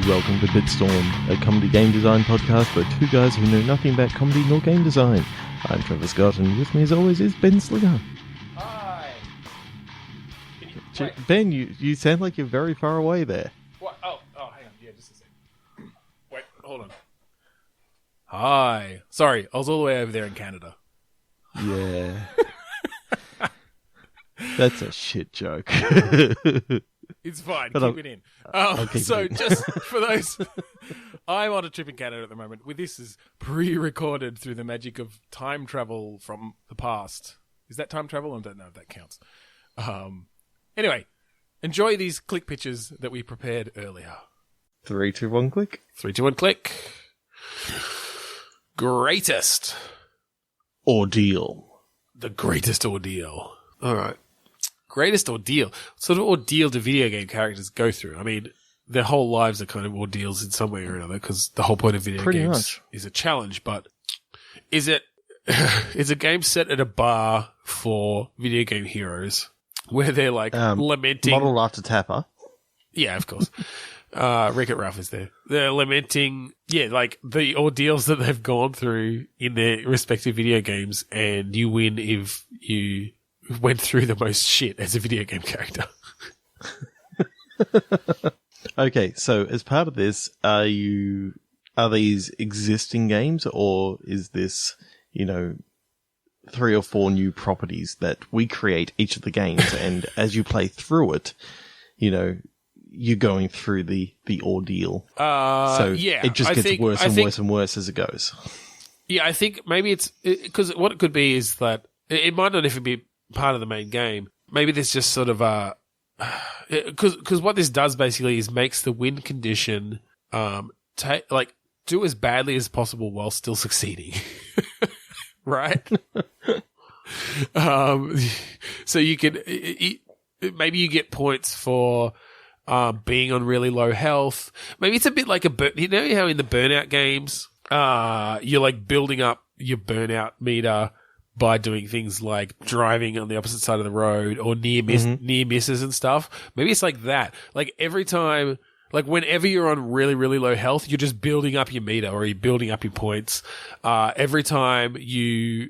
welcome to Bitstorm, a comedy game design podcast by two guys who know nothing about comedy nor game design. I'm Trevor Scott, and with me as always is Ben Slinger. Hi. Ben, you sound like you're very far away there. What? Oh, hang on. Yeah, just a second. Wait, hold on. Hi. Sorry, I was all the way over there in Canada. Yeah. That's a shit joke. It's fine. But keep it in. So just for those, I'm on a trip in Canada at the moment. This is pre-recorded through the magic of time travel from the past. Is that time travel? I don't know if that counts. Anyway, enjoy these click pictures that we prepared earlier. 3, 2, 1, click. 3, 2, 1, click. Greatest ordeal. The greatest ordeal. All right. Greatest ordeal. What sort of ordeal do video game characters go through? I mean, their whole lives are kind of ordeals in some way or another because the whole point of video Pretty games much. is a challenge. But is it is a game set at a bar for video game heroes where they're like lamenting? Modeled after Tapper. Yeah, of course. Wreck-It Ralph is there. They're lamenting, like the ordeals that they've gone through in their respective video games, and you win if you went through the most shit as a video game character. Okay, so as part of this, are these existing games, or is this, 3 or 4 new properties that we create each of the games, and as you play through it, you're going through the ordeal. It just gets worse and worse and worse as it goes. Yeah, I think maybe it's because what it could be is that it might not even be part of the main game. Maybe there's just sort of because what this does basically is makes the win condition do as badly as possible while still succeeding, right? So you can maybe you get points for being on really low health. Maybe it's a bit like how in the Burnout games, you're like building up your burnout meter by doing things like driving on the opposite side of the road or near misses and stuff. Maybe it's like that. Like every time, like whenever you're on really, really low health, you're just building up your meter or you're building up your points. Every time you,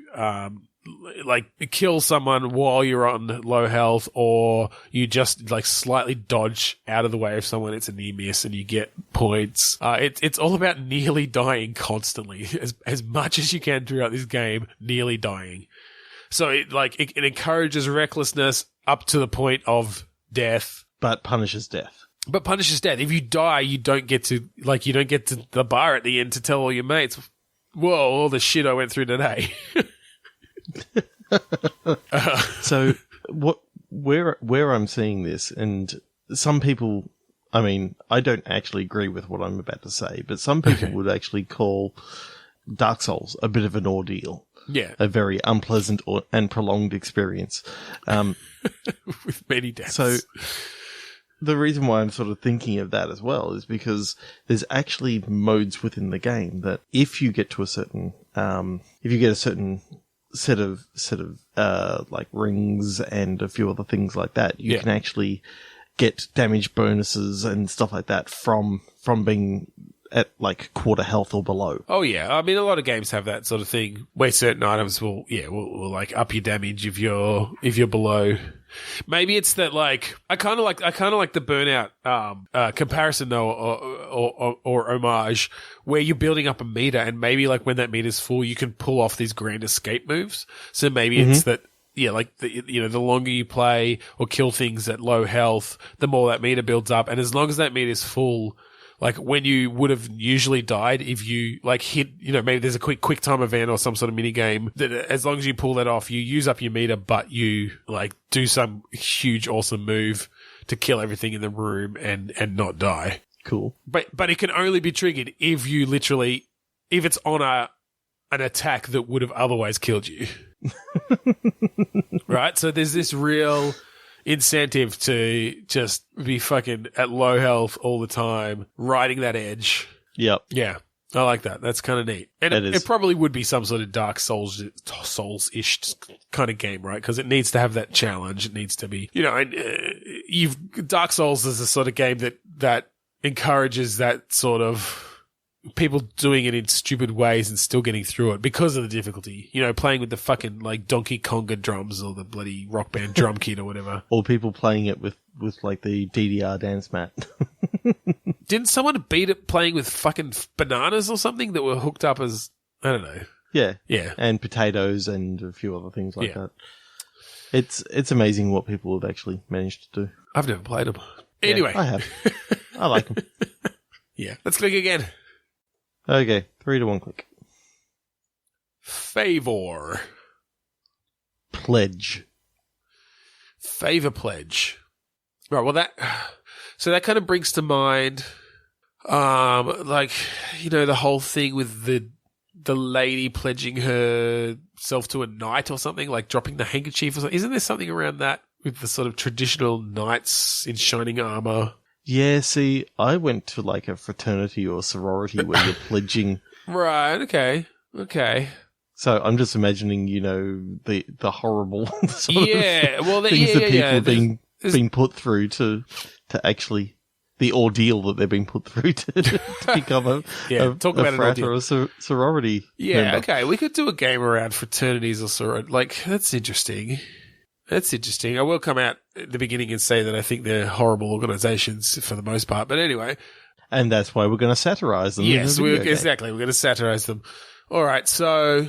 kill someone while you're on low health, or you just like slightly dodge out of the way of someone, it's a near miss and you get points. It's all about nearly dying constantly, as much as you can throughout this game, nearly dying. So it encourages recklessness up to the point of death. But punishes death. If you die, you don't get to the bar at the end to tell all your mates, whoa, all the shit I went through today. So where I'm seeing this, and some people, I mean, I don't actually agree with what I'm about to say, but some people would actually call Dark Souls a bit of an ordeal. Yeah. A very unpleasant and prolonged experience. With many deaths. So the reason why I'm sort of thinking of that as well is because there's actually modes within the game that if you get to a certain, set of like rings and a few other things like that, you can actually get damage bonuses and stuff like that from being at like quarter health or below. Oh yeah, I mean a lot of games have that sort of thing where certain items will like up your damage if you're below. Maybe it's that like I kind of like the Burnout comparison though, or homage, where you're building up a meter, and maybe like when that meter's full, you can pull off these grand escape moves. So maybe it's that the longer you play or kill things at low health, the more that meter builds up, and as long as that meter's full. Like when you would have usually died if you like hit, maybe there's a quick time event or some sort of mini game that as long as you pull that off, you use up your meter, but you like do some huge awesome move to kill everything in the room and not die. Cool. But it can only be triggered if it's on an attack that would have otherwise killed you. Right? So there's this real incentive to just be fucking at low health all the time, riding that edge. Yep. Yeah. I like that. That's kind of neat. And it probably would be some sort of Dark Souls-ish kind of game, right? Because it needs to have that challenge. It needs to be, Dark Souls is the sort of game that encourages that sort of people doing it in stupid ways and still getting through it because of the difficulty. You know, playing with the fucking like Donkey Konga drums or the bloody Rock Band drum kit or whatever. Or people playing it with like the DDR dance mat. Didn't someone beat it playing with fucking bananas or something that were hooked up as, I don't know. Yeah. Yeah. And potatoes and a few other things like that. It's amazing what people have actually managed to do. I've never played them. Anyway. Yeah, I have. I like them. Yeah. Let's click again. Okay. 3 to 1 click. Favor. Pledge. Favor pledge. Right, well that kind of brings to mind like, you know, the whole thing with the lady pledging herself to a knight or something, like dropping the handkerchief or something. Isn't there something around that with the sort of traditional knights in shining armor? Yeah, see, I went to like a fraternity or sorority where you're pledging. Right, okay. So I'm just imagining, you know, the horrible sort of things that people are being put through to actually the ordeal that they're being put through to become a frat or a sorority. Yeah, member. okay. We could do a game around fraternities or sorority. Like, that's interesting. I will come out at the beginning and say that I think they're horrible organizations for the most part. But anyway. And that's why we're going to satirize them. Yes, exactly. We're going to satirize them. All right. So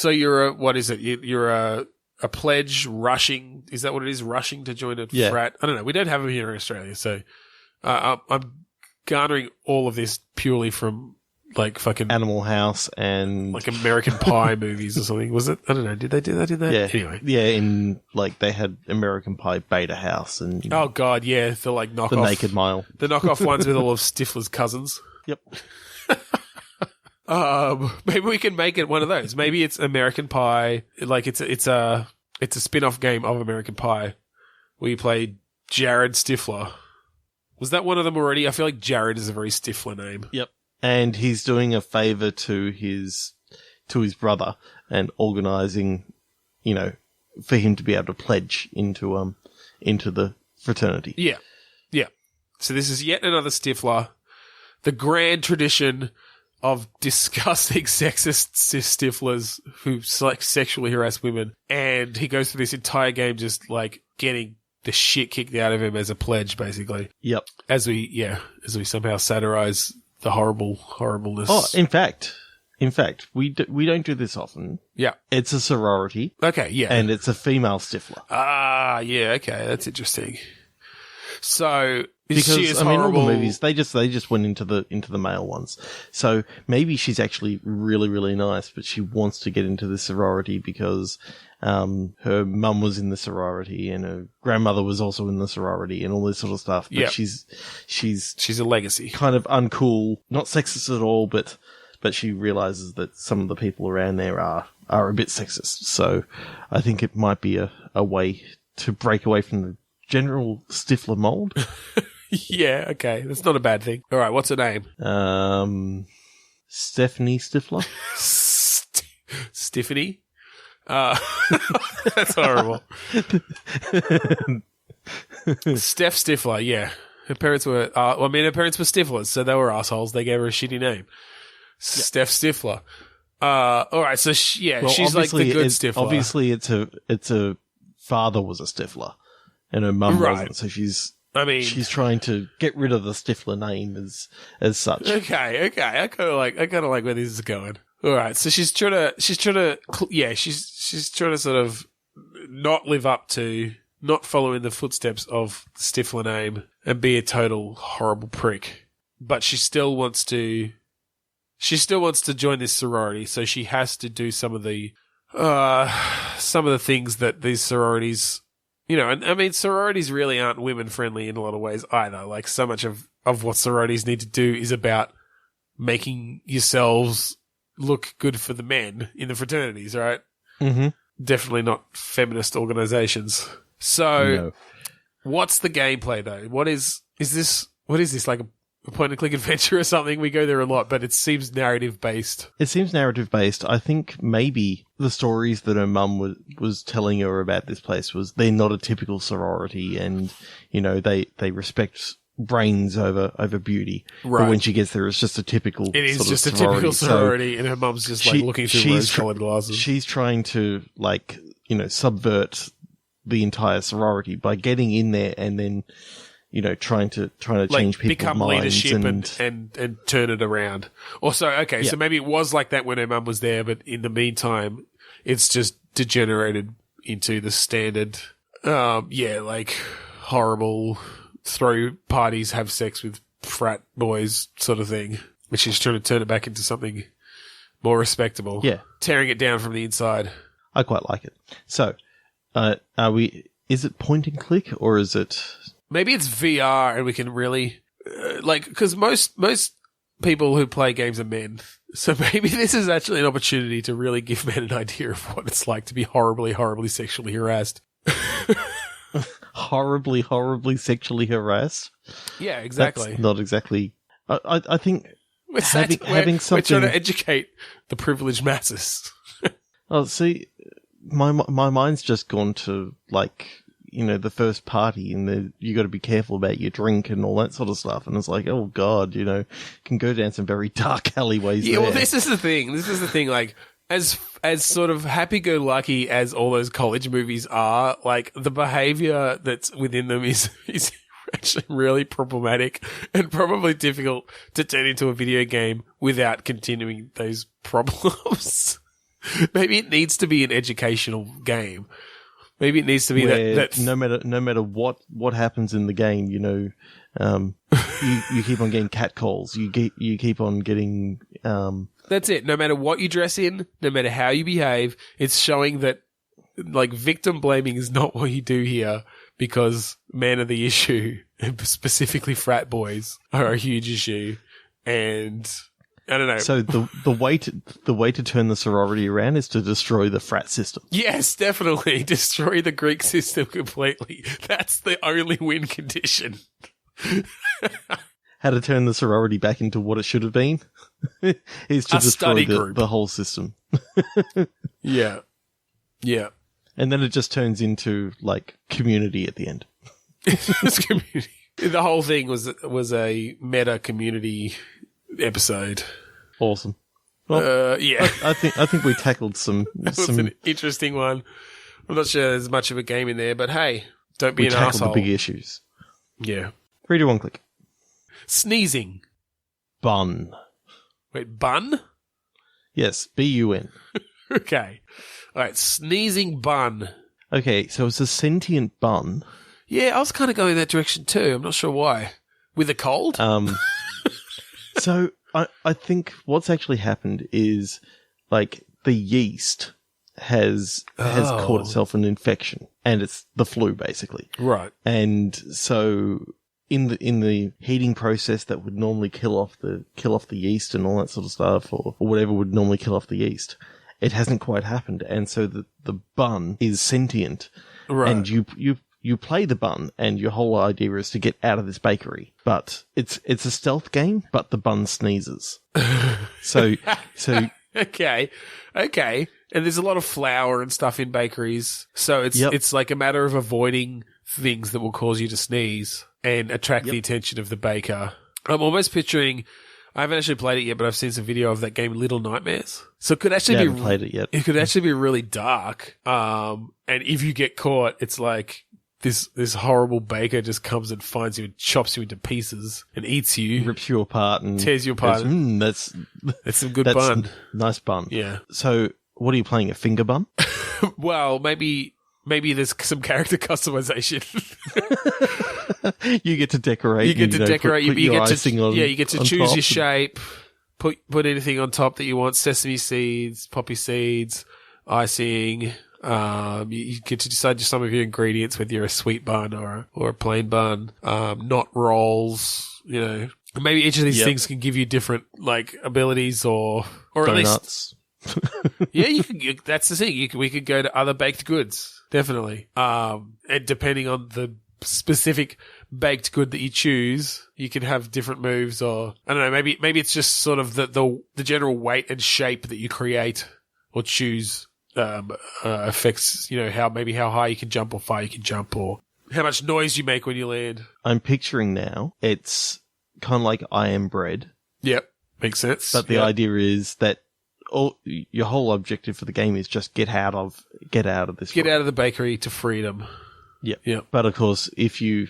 you're what is it? You're a pledge rushing. Is that what it is? Rushing to join a frat? I don't know. We don't have them here in Australia. So I'm garnering all of this purely from like fucking Animal House and like American Pie movies or something. Was it? I don't know. Did they do that? Yeah. Anyway. Yeah. In like they had American Pie Beta House and oh god, yeah, the like knockoff, the Naked Mile, the knockoff ones with all of Stifler's cousins. Yep. Maybe we can make it one of those. Maybe it's American Pie. Like it's a spin-off game of American Pie where you play Jared Stifler. Was that one of them already? I feel like Jared is a very Stifler name. Yep. And he's doing a favor to his brother and organizing, you know, for him to be able to pledge into the fraternity. Yeah. Yeah. So this is yet another Stifler. The grand tradition of disgusting sexist Stiflers who like sexually harass women. And he goes through this entire game just like getting the shit kicked out of him as a pledge, basically. Yep. As we somehow satirize the horribleness. Oh, in fact, we don't do this often. Yeah. It's a sorority. Okay, yeah. And it's a female Stifler. Ah, yeah, okay, that's interesting. So because she is I mean, horrible. all the movies they just went into the male ones. So maybe she's actually really, really nice, but she wants to get into the sorority because her mum was in the sorority and her grandmother was also in the sorority and all this sort of stuff. But she's a legacy, kind of uncool, not sexist at all, but she realizes that some of the people around there are a bit sexist. So I think it might be a way to break away from the general Stifler mold. Yeah, okay. That's not a bad thing. All right, what's her name? Stephanie Stifler. Stephanie? That's horrible. Steph Stifler, yeah. Her parents were, her parents were Stiflers, so they were assholes. They gave her a shitty name. Steph Stifler. All right, so she's like the good Stifler. Obviously, it's a father was a Stifler, and her mum wasn't. So she's trying to get rid of the Stifler name as such. Okay. I kind of like where this is going. All right, so she's trying to sort of not live up to, not follow in the footsteps of the Stifler name and be a total horrible prick. But she still wants to join this sorority, so she has to do some of the things that these sororities, you know, and I mean, sororities really aren't women friendly in a lot of ways either. Like, so much of what sororities need to do is about making yourselves look good for the men in the fraternities, right? Mm-hmm. Definitely not feminist organizations. So, What's the gameplay though? What is this? Like a point-and-click adventure or something? We go there a lot, but it seems narrative-based. It seems narrative-based. I think maybe the stories that her mum was telling her about this place was they're not a typical sorority and, you know, they respect brains over beauty. Right. But when she gets there, it's just a typical It is sort just of a typical So sorority, and her mum's just like looking through rose-colored glasses. She's trying to subvert the entire sorority by getting in there and then trying to change people's become minds leadership and turn it around. Also, so maybe it was like that when her mum was there, but in the meantime, it's just degenerated into the standard, horrible throw parties, have sex with frat boys sort of thing. And she's trying to turn it back into something more respectable. Yeah. Tearing it down from the inside. I quite like it. So, is it point and click or is it... Maybe it's VR and we can really, because most people who play games are men. So maybe this is actually an opportunity to really give men an idea of what it's like to be horribly, horribly sexually harassed. Horribly, horribly sexually harassed? Yeah, exactly. That's not exactly... I think having something... We're trying to educate the privileged masses. Oh, see, my mind's just gone to, the first party and you got to be careful about your drink and all that sort of stuff. And it's like, oh God, can go down some very dark alleyways there. Well, this is the thing. As sort of happy-go-lucky as all those college movies are, the behavior that's within them is actually really problematic and probably difficult to turn into a video game without continuing those problems. Maybe it needs to be an educational game. Maybe it needs to be that no matter what happens in the game, you keep on getting catcalls. You keep on getting. That's it. No matter what you dress in, no matter how you behave, it's showing that victim blaming is not what you do here, because men are the issue, and specifically frat boys are a huge issue, and. I don't know. So the way to turn the sorority around is to destroy the frat system. Yes, definitely. Destroy the Greek system completely. That's the only win condition. How to turn the sorority back into what it should have been is to destroy the whole system. Yeah. Yeah. And then it just turns into community at the end. It's community. The whole thing was a meta community episode. Awesome. Well, yeah. I think we tackled some. That was an interesting one. I'm not sure there's much of a game in there, but hey, don't be an asshole. We tackled the big issues. Yeah. 3, 2, 1, click. Sneezing. Bun. Wait, bun? Yes, B-U-N. Okay. All right, sneezing bun. Okay, so it's a sentient bun. Yeah, I was kind of going that direction too. I'm not sure why. With a cold? So I think what's actually happened is the yeast has caught itself an infection, and it's the flu basically. Right. And so in the heating process that would normally kill off the yeast and all that sort of stuff, or whatever would normally kill off the yeast, it hasn't quite happened, and so the bun is sentient. Right. And you play the bun, and your whole idea is to get out of this bakery. But it's a stealth game, but the bun sneezes. So okay. And there's a lot of flour and stuff in bakeries, so it's like a matter of avoiding things that will cause you to sneeze and attract the attention of the baker. I'm almost picturing. I haven't actually played it yet, but I've seen some video of that game, Little Nightmares. So it could actually haven't played it yet. It could actually be really dark. And if you get caught, it's like this horrible baker just comes and finds you and chops you into pieces and eats you, rips you apart, and tears you apart. That's some good bun. Nice bun. Yeah. So what are you playing? A finger bun? Well, maybe there's some character customization. You get to decorate. You get to decorate. Put your icing on. Yeah, you get to choose your shape. Put anything on top that you want. Sesame seeds, poppy seeds, icing. You get to decide just some of your ingredients, whether you're a sweet bun or a plain bun. Not rolls. Maybe each of these things can give you different abilities or donuts. At least. Yeah, that's the thing. We could go to other baked goods, definitely. And depending on the specific baked good that you choose, you can have different moves, or I don't know. Maybe it's just sort of the general weight and shape that you create or choose affects how high you can jump or far you can jump, or How much noise you make when you land. I'm picturing now, it's kind of like I Am Bread. Yep. Makes sense. But the idea is that your whole objective for the game is just get out of this. Get out of the bakery to freedom. Yeah. Yeah. But of course, if you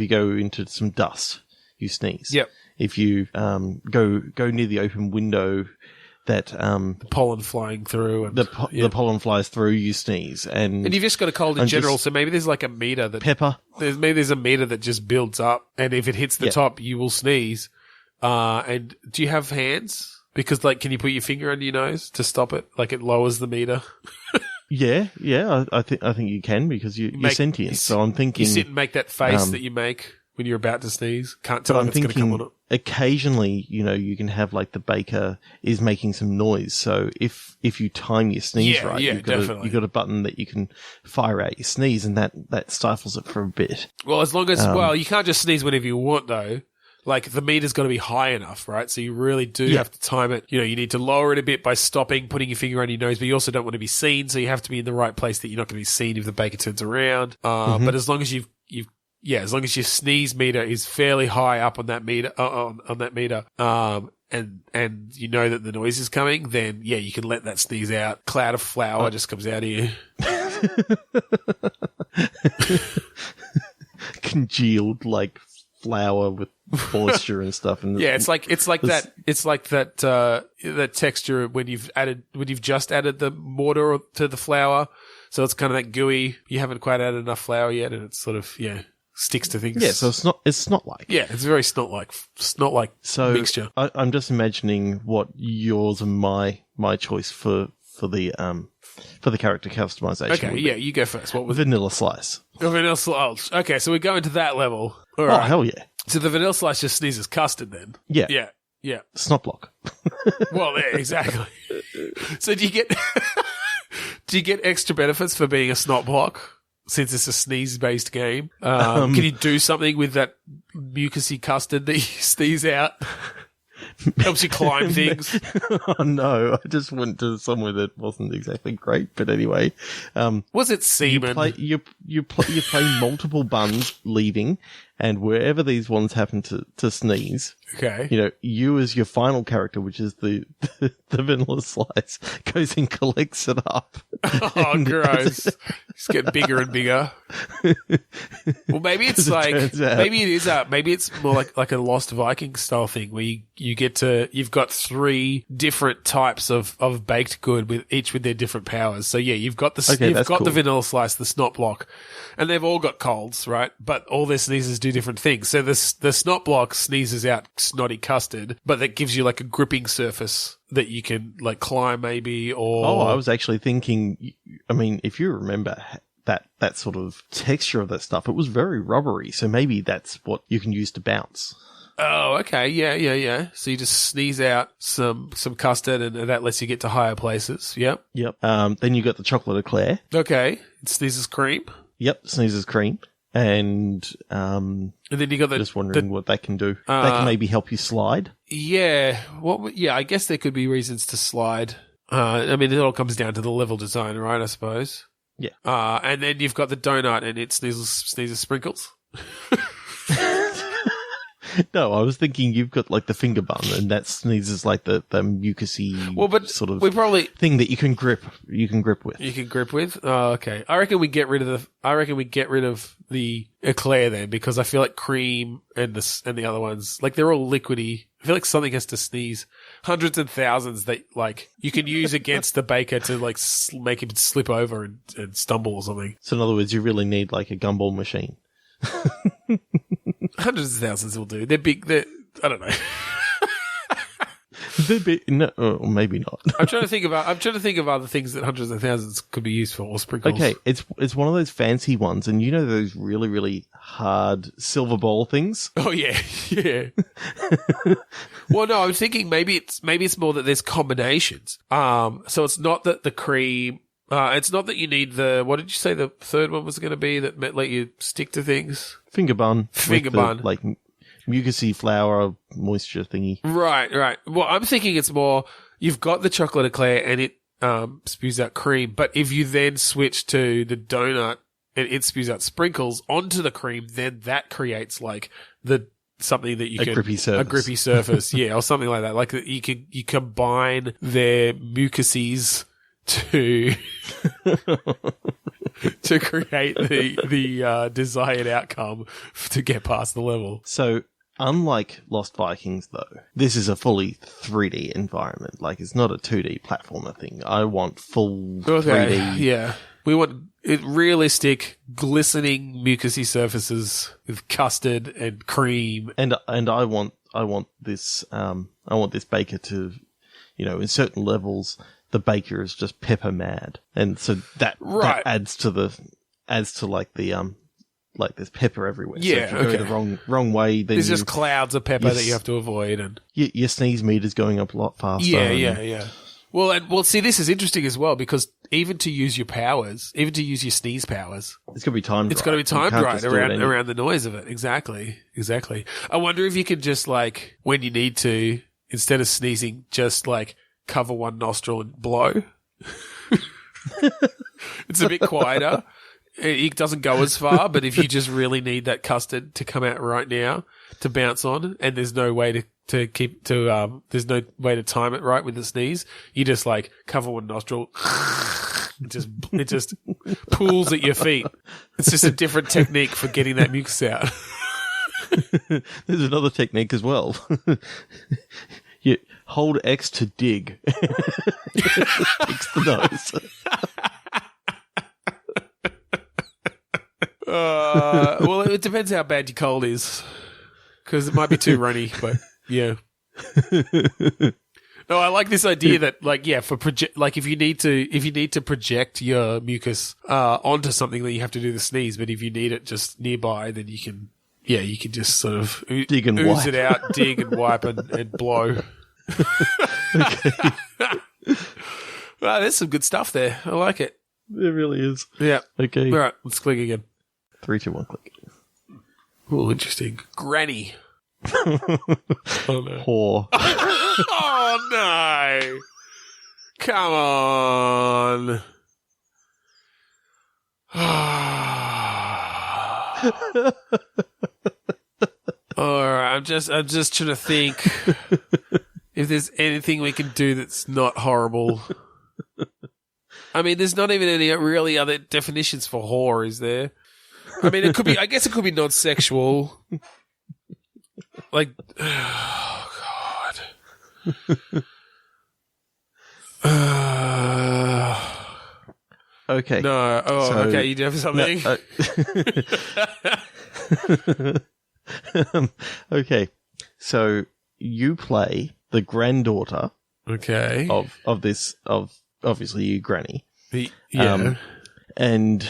go into some dust, you sneeze. Yep. If you go near the open window that the pollen flying through and the pollen flies through, you sneeze. And you've just got a cold in general, so maybe there's like a meter that pepper. There's a meter that just builds up, and if it hits the top, you will sneeze. And do you have hands? Because, like, can you put your finger under your nose to stop it? Like, it lowers the meter. Yeah. I think you can because you're sentient. So I'm thinking you sit and make that face that you make when you're about to sneeze. Can't tell if it's going to come on it. Occasionally, you can have like the baker is making some noise. So if you time your sneeze right, you've got a button that you can fire out your sneeze, and that stifles it for a bit. Well, as long as you can't just sneeze whenever you want though. Like, the meter's got to be high enough, right? So you really do have to time it. You need to lower it a bit by stopping, putting your finger on your nose, but you also don't want to be seen, so you have to be in the right place that you're not going to be seen if the baker turns around. But as long as as long as your sneeze meter is fairly high up on that meter, and you know that the noise is coming, then you can let that sneeze out. Cloud of flour just comes out of you. Congealed, like, flour with moisture and stuff. And it's like that texture when you've just added the mortar to the flour. So it's kind of that gooey. You haven't quite added enough flour yet, and it's sort of sticks to things. Yeah, so it's snot-like. Yeah, it's very snot-like mixture. I'm just imagining what yours and my choice for the character customization. Okay, you go first. What was vanilla slice? Vanilla slice. Okay, so we're going to that level. All right. Oh, hell yeah. So the vanilla slice just sneezes custard then? Yeah. Yeah. Snot block. Well, yeah, exactly. So do you get extra benefits for being a snot block since it's a sneeze-based game? Can you do something with that mucousy custard that you sneeze out? Helps you climb things. Oh no, I just went to somewhere that wasn't exactly great, but anyway. Was it semen? You play multiple buns leaving, and wherever these ones happen to sneeze, okay, you as your final character, which is the vanilla slice, goes and collects it up. Oh, gross! It's getting bigger and bigger. Well, maybe it's maybe it's more like a Lost Viking style thing where you've got 3 different types of baked good with their different powers. So you've got the vanilla slice, the snot block, and they've all got colds, right? But all their sneezes do different things. So the snot block sneezes out snotty custard, but that gives you like a gripping surface that you can like climb maybe or... Oh, I was actually thinking, I mean, if you remember that sort of texture of that stuff, it was very rubbery. So maybe that's what you can use to bounce. Oh, okay. Yeah. So you just sneeze out some custard and that lets you get to higher places. Yep. Then you got the chocolate eclair. Okay. It sneezes cream. Yep. Sneezes cream. And then you got just wondering what that can do. That can maybe help you slide. Yeah. I guess there could be reasons to slide. I mean, it all comes down to the level design, right? I suppose. Yeah. And then you've got the donut and it sneezes sprinkles. No, I was thinking you've got like the finger bun, and that sneezes like the mucusy sort of thing that you can grip with. You can grip with. Oh, okay. I reckon we get rid of the eclair then, because I feel like cream and the other ones, like, they're all liquidy. I feel like something has to sneeze hundreds and thousands that like you can use against the baker to like make him slip over and stumble or something. So in other words, you really need like a gumball machine. Hundreds of thousands will do. They're big. I don't know. They're big. No, or maybe not. I'm trying to think of other things that hundreds of thousands could be used for, or sprinkles. Okay, it's one of those fancy ones, and those really, really hard silver ball things. Oh yeah. Well, no, I'm thinking maybe it's more that there's combinations. So it's not that the cream. It's not that you need what did you say the third one was going to be that let you stick to things? Finger bun. Like mucusy flour moisture thingy. Right. Well, I'm thinking it's more, you've got the chocolate eclair and it spews out cream, but if you then switch to the donut and it spews out sprinkles onto the cream, then that creates like something that you A can grippy surface. a grippy surface, yeah, or something like that. Like you combine their mucuses to to create the desired outcome to get past the level. So, unlike Lost Vikings, though, this is a fully 3D environment. Like, it's not a 2D platformer thing. I want full 3D. Yeah. We want realistic, glistening mucousy surfaces with custard and cream. And I want this baker to, in certain levels, the baker is just pepper mad, and so that adds to like there's pepper everywhere. Yeah, so if you go the wrong way, then there's just clouds of pepper that you have to avoid, and your sneeze meter's going up a lot faster. Yeah. Well, see, this is interesting as well, because even to use your powers, even to use your sneeze powers, it's got to be timed. It's got to be timed right around the noise of it. Exactly. I wonder if you could just like, when you need to, instead of sneezing, just like cover one nostril and blow. It's a bit quieter. It doesn't go as far, but if you just really need that custard to come out right now to bounce on, and there's no way to there's no way to time it right with the sneeze, you just like cover one nostril. It just pools at your feet. It's just a different technique for getting that mucus out. There's another technique as well. You hold X to dig. Fix the nose. Well, it depends how bad your cold is, because it might be too runny. But yeah. No, I like this idea that, like, yeah, if you need to project your mucus onto something, then you have to do the sneeze. But if you need it just nearby, then you can just sort of dig and ooze wipe. it out, dig and wipe and blow. Okay. Wow, there's some good stuff there. I like it. It really is. Yeah. Okay. All right, let's click again. 3, 2, 1, click. Oh, interesting. Granny. Oh no. Whore. Oh no. Come on. All right, I'm just trying to think if there's anything we can do that's not horrible. I mean, there's not even any really other definitions for whore, is there? I mean, it could be. I guess it could be non-sexual. Like, oh God. Okay. No. Oh, So- okay. You do have something. Okay. So you play the granddaughter Okay. of obviously you granny. Yeah. And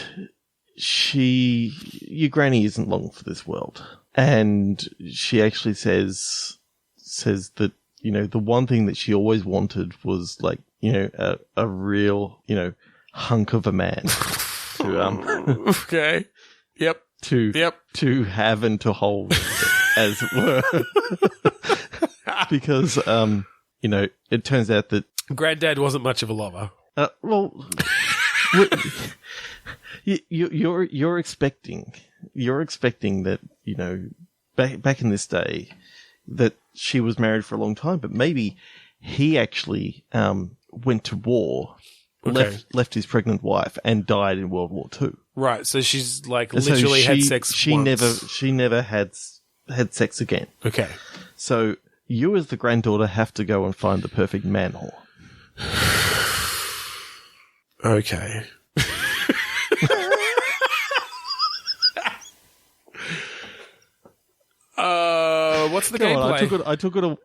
your granny isn't long for this world. And she actually says that, the one thing that she always wanted was like, a real, hunk of a man to, Okay. Yep. to have and to hold, as it were. Because, it turns out that, Granddad wasn't much of a lover. well, you're expecting that, back in this day, that she was married for a long time, but maybe he actually went to war, Okay. left his pregnant wife, and died in World War II. Right. So she's like And so literally had sex. She once. never had sex again. Okay. So you, as the granddaughter, have to go and find the perfect man whore. Okay. What's the Come on, gameplay? I took it.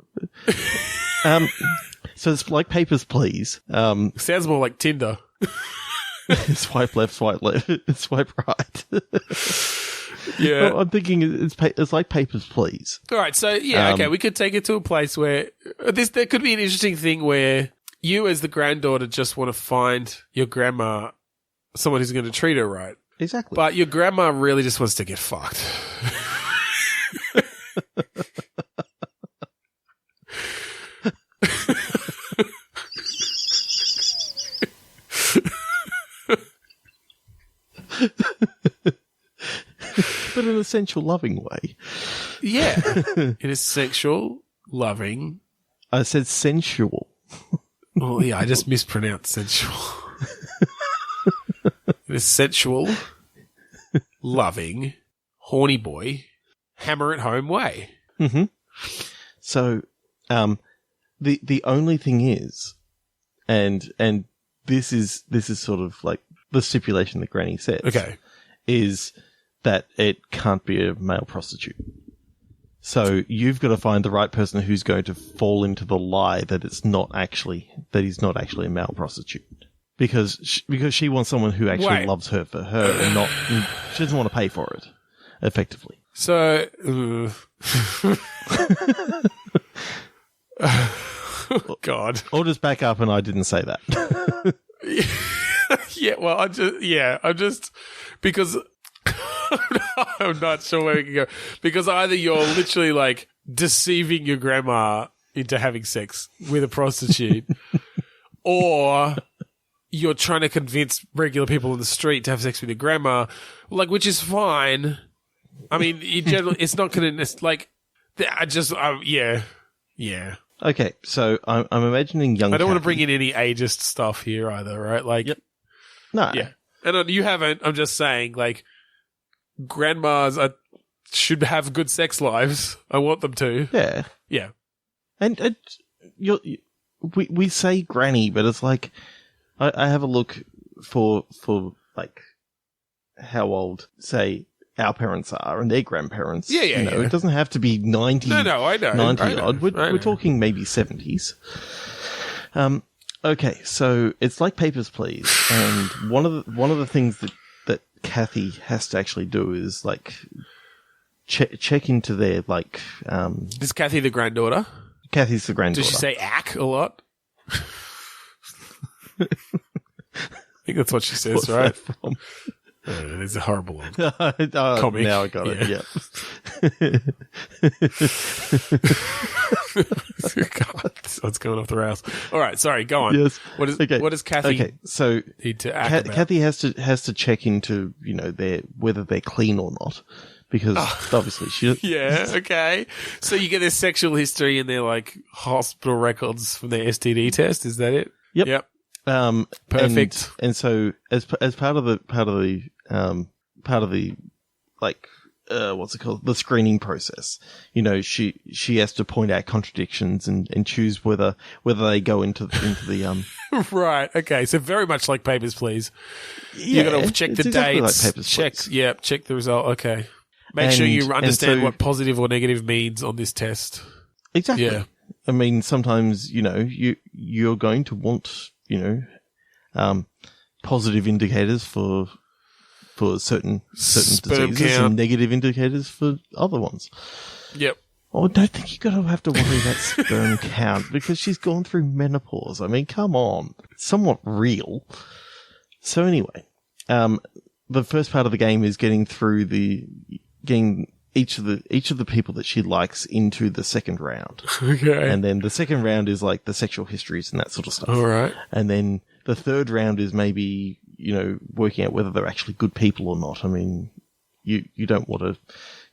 So it's like Papers, Please. Sounds more like Tinder. Swipe left, swipe right. Yeah. I'm thinking it's like Papers, Please. All right. So yeah. Okay. We could take it to a place where there could be an interesting thing where you, as the granddaughter, just want to find your grandma someone who's going to treat her right, Exactly. but your grandma really just wants to get fucked. but in a sensual, loving way. Yeah. In a sexual, loving. I said sensual. Oh, yeah, I just mispronounced sensual. In a sensual, loving, horny boy, hammer it home way. Mm-hmm. So, the only thing is, and this is sort of like the stipulation that Granny says. Okay. Is that it can't be a male prostitute. So you've got to find the right person who's going to fall into the lie that he's not actually a male prostitute. Because she wants someone who actually loves her for her and not, she doesn't want to pay for it, effectively. So, oh, God. I'll just back up and I didn't say that. Yeah, well, I'm just, because I'm not sure where we can go. Because either you're literally like deceiving your grandma into having sex with a prostitute, or you're trying to convince regular people in the street to have sex with your grandma, like, which is fine. I mean, in general, it's not going to, like, yeah. Okay, so I'm imagining young I don't want to Kathy. bring in any ageist stuff here either, right? Like, Yep. No. Yeah. And you haven't. I'm just saying, like, grandmas should have good sex lives. I want them to. Yeah. Yeah. And we say granny, but it's like, I have a look for like how old, say, our parents are and their grandparents. Yeah. It doesn't have to be 90. No, I know. 90 I know. odd. We're talking maybe 70s. Okay, so it's like Papers, Please, and one of the things that Kathy has to actually do is like check into their like. Is Kathy the granddaughter? Kathy's the granddaughter. Does she say "ack" a lot? I think that's what she says, What's right? that from? It's a horrible one. Comic. Now I got it. Yeah. God, what's going off the rails? All right, sorry. Go on. Yes. What does Kathy so need to act about? Kathy has to check into whether they're clean or not, because obviously she. Yeah. Okay. So you get their sexual history and their like hospital records from their STD test. Is that it? Yep. Perfect. And so as part of the like what's it called, the screening process, she has to point out contradictions and choose whether they go into the Right. Okay. So very much like Papers, Please. Yeah, You got to check the exactly dates. like Papers, check. Please. Yeah. Check the result. Okay. Make sure you understand what positive or negative means on this test. Exactly. Yeah. I mean, sometimes you're going to want positive indicators for certain Sperm diseases count. and negative indicators for other ones. Yep. Oh, I don't think you've got to have to worry about sperm count because she's gone through menopause. I mean, come on. It's somewhat real. So anyway, the first part of the game is getting each of the people that she likes into the second round. Okay. And then the second round is like the sexual histories and that sort of stuff. All right. And then the third round is maybe, working out whether they're actually good people or not. I mean, you don't want a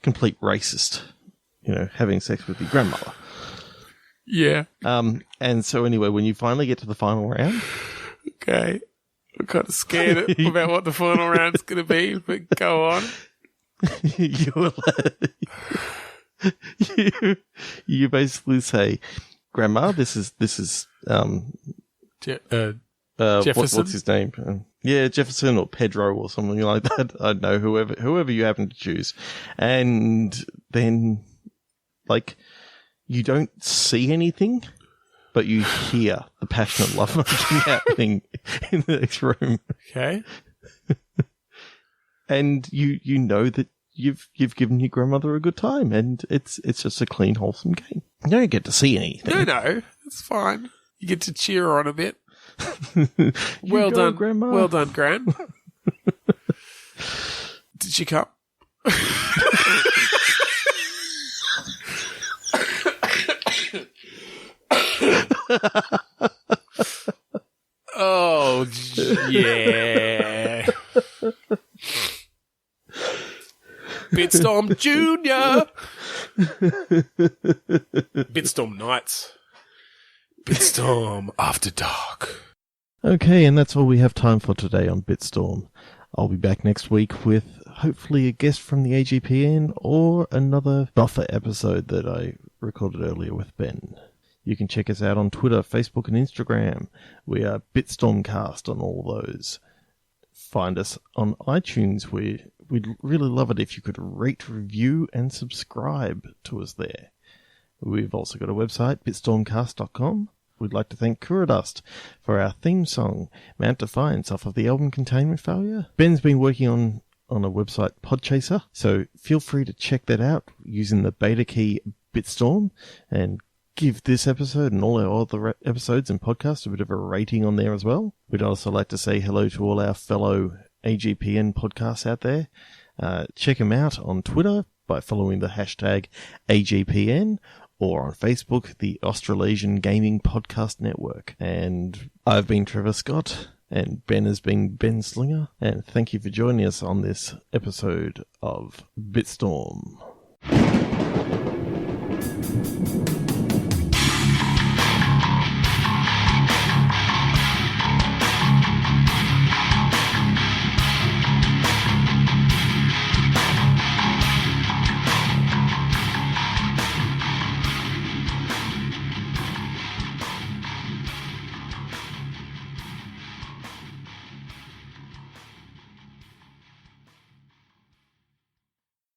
complete racist, having sex with your grandmother. Yeah. And so anyway, when you finally get to the final round. Okay. I'm kind of scared about what the final round's going to be, but go on. You basically say, Grandma, this is Jefferson? what's his name? Jefferson or Pedro or something like that. I don't know, whoever you happen to choose. And then, like, you don't see anything, but you hear the passionate lovemaking happening in the next room. Okay. And you know that you've given your grandmother a good time, and it's just a clean, wholesome game. You don't get to see anything. No, it's fine. You get to cheer her on a bit. Well done, Grandma. Well done, Gran. Did she come? Oh, yeah. Bitstorm Junior. Bitstorm Nights. Bitstorm After Dark. Okay, and that's all we have time for today on Bitstorm. I'll be back next week with hopefully a guest from the AGPN or another buffer episode that I recorded earlier with Ben. You can check us out on Twitter, Facebook, and Instagram. We are Bitstormcast on all those. Find us on iTunes. We'd really love it if you could rate, review, and subscribe to us there. We've also got a website, bitstormcast.com. We'd like to thank Kuradust for our theme song, Mount Defiance, off of the album Containment Failure. Ben's been working on a website, Podchaser, so feel free to check that out using the beta key Bitstorm and give this episode and all our other episodes and podcasts a bit of a rating on there as well. We'd also like to say hello to all our fellow AGPN podcasts out there. Check them out on Twitter by following the hashtag AGPN, or on Facebook, the Australasian Gaming Podcast Network. And I've been Trevor Scott, and Ben has been Ben Slinger, and thank you for joining us on this episode of Bitstorm.